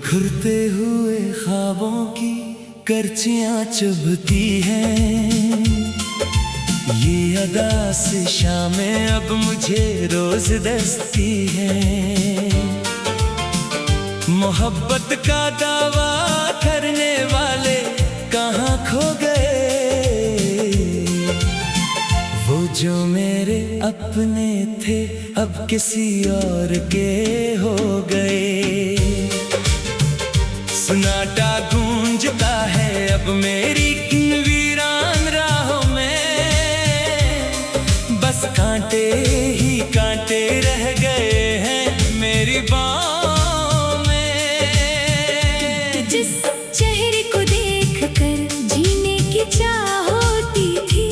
बिखरते हुए ख्वाबों की करचियां चुभती हैं। ये अदा से शामें अब मुझे रोज दस्ती है। मोहब्बत का दावा करने वाले कहाँ खो गए। वो जो मेरे अपने थे अब किसी और के हो गए। सन्नाटा गूंजता है अब मेरी इन वीरान राहों में। बस कांटे ही कांटे रह गए हैं मेरी बाहों में। जिस चेहरे को देखकर जीने की चाह होती थी,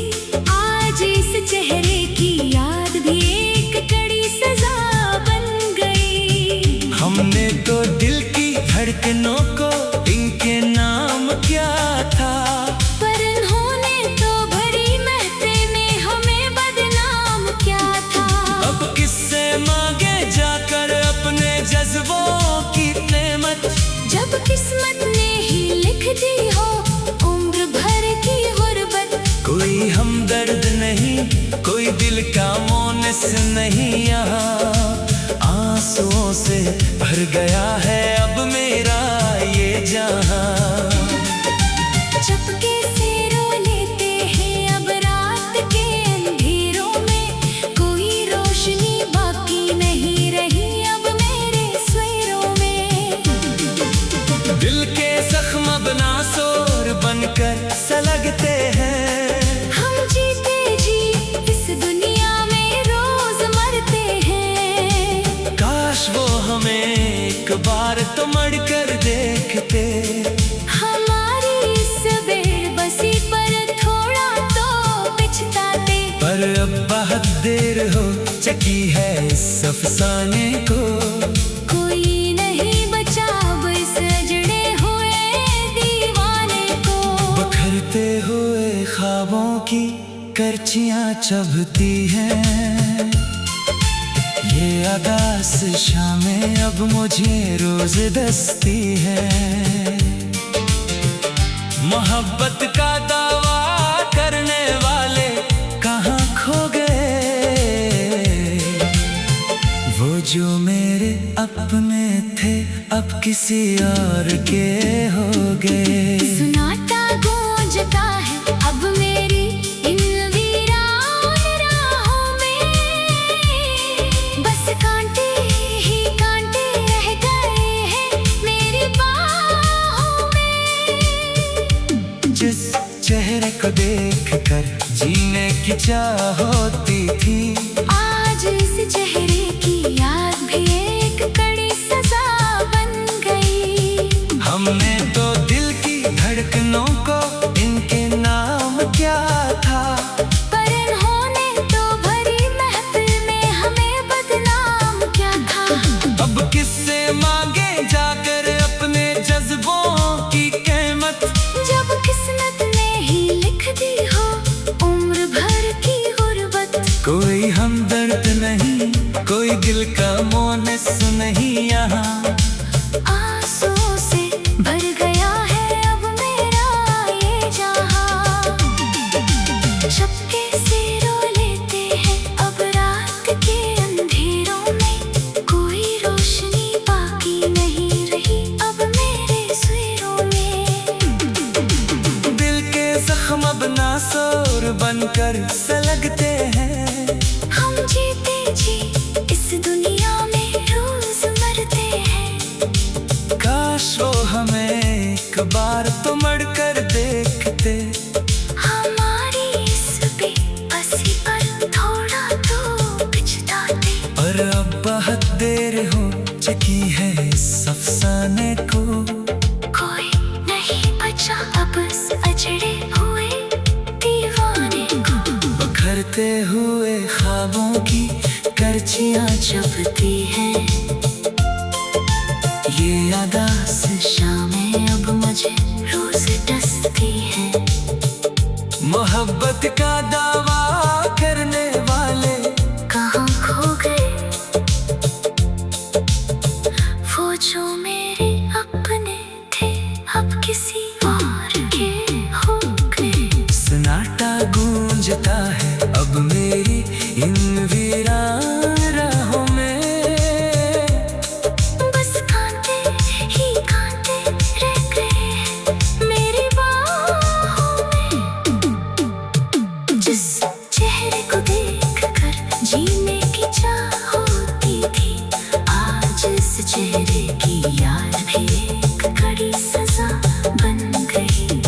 आज इस चेहरे की याद भी एक कड़ी सजा बन गई। हमने तो दिल की धड़कनों को इनके नाम क्या था, पर इन्होंने तो भरी महफिल में हमें बदनाम क्या था। अब किससे मांगे जाकर अपने जज्बों की कीमत। जब किस्मत ने ही लिख दी हो उम्र भर की गुर्बत। कोई हमदर्द नहीं, कोई दिल का मोनिस नहीं यहाँ। आंसुओं से भर गया है अब मेरा ये जहां। चुपके से रो लेते हैं अब रात के अंधेरों में। कोई रोशनी बाकी नहीं रही अब मेरे सवेरों में। दिल के जख्म बना सोर बनकर सलगते हैं। हम जीते जी इस दुनिया में रोज मरते हैं। काश वो हमें एक बार तो मड़कर देखते। हमारी इस बेबसी पर थोड़ा तो पछताते। पर अब बहुत देर हो चुकी है इस अफसाने को। कोई नहीं बचा अब इस अजड़े हुए दीवाने को। बिखरते हुए ख्वाबों की करचियां चुभती हैं। ये अदास शामें अब मुझे रोज दस्ती है। मोहब्बत का दावा करने वाले कहाँ खो गए। वो जो मेरे अपने थे अब किसी और के हो गए। सन्नाटा गूंजता है अब मेरी इन वीरान राहों में। बस कांटे ही कांटे रह गए हैं मेरी बाहों में। जिस चेहरे को देखकर जीने की चाह होती थी, आज इस चेहरे की याद भी एक कड़ी सजा बन गई। हमने तो दिल की धड़कनों को इनके नाम क्या था, पर इन्होंने तो भरी महफिल में हमें बदनाम क्या था। अब किससे मांगे जाकर अपने जज्बों की कीमत। जब किस्मत ने ही लिख दी हो उम्र भर की गुर्बत। कोई हमदर्द नहीं, कोई दिल का मोनिस नहीं यहाँ। आंसुओं से भर गया है अब मेरा ये जहां। चुपके से रो लेते हैं अब रात के अंधेरों में। कोई रोशनी बाकी नहीं रही अब मेरे सवेरों में। दिल के जख्म बना सोर बनकर सलगते हैं। हम जीते जी इस दुनिया में रोज मरते हैं। काश वो हमें एक बार तो मड़कर देखते। हमारी इस बेबसी पर थोड़ा तो पछताते। पर अब बहुत देर हो चुकी है इस अफसाने को। कोई नहीं बचा अब इस अजड़े हुए दीवाने को। बिखरते हुए ख्वाबों की करचियां चुभती हैं। ये अदास शामें अब मुझे रोज डसती हैं। मोहब्बत का दावा करने वाले कहाँ खो गए। वो जो मेरे अपने गूंजता है अब मेरी इन वीरान राहों में। बस कांटे ही कांटे रह गए हैं मेरी बाहों में। जिस चेहरे को देख कर जीने की चाह होती थी, आज इस चेहरे की याद भी एक कड़ी सजा बन गई।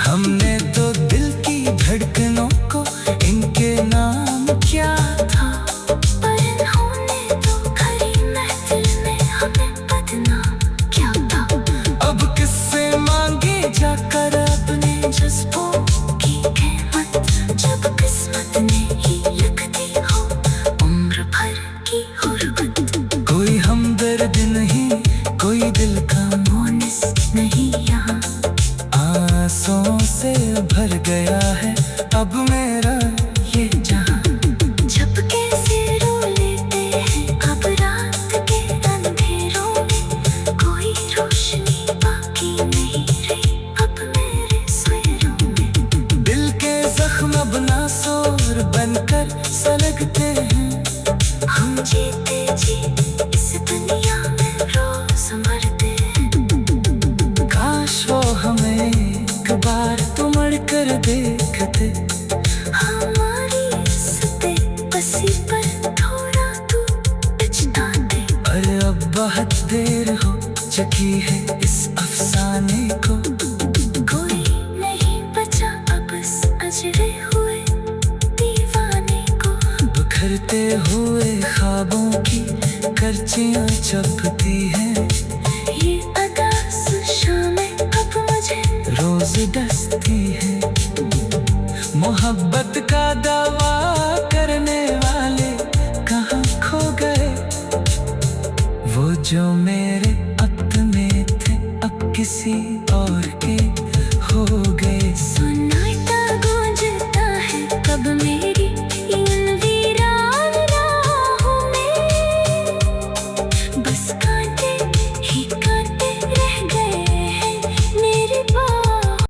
हमने तो दिल की धड़कनों को इनके नाम क्या था, पर इन्होंने तो खरी महफिल में हमें बदनाम क्या था। अब किससे मांगे जाकर अपने जज्बों की कीमत, जब किस्मत ने ही लिख दी हो उम्र भर की गुर्बत। कोई हमदर्द नहीं, कोई दिल का मोनिस नहीं यहाँ, आंसुओं से भर गया है अब मेरा ये जहां। झपके से रो लेते हैं अब रात के अंधेरों में, कोई रोशनी बाकी नहीं रही अब मेरे सवेरों में। दिल के जख्म अब नासोर बनकर सलगते हैं, हम जीते जी इस दुनिया में रोज मरते हैं। काश वो हमें एक बार तो मर कर देखते। हमारी इस्ते बसी पर थोड़ा तू पछताते। अरे अब बहुत देर हो चुकी है इस अफसाने को, कोई नहीं बचा अब इस अजरे हुए दीवाने को। बिखरते हुए ख्वाबों की करचियां चपती हैं, ये अदा शामें अब मुझे रोज डसती है। मोहब्बत का दावा करने वाले कहाँ खो गए, वो जो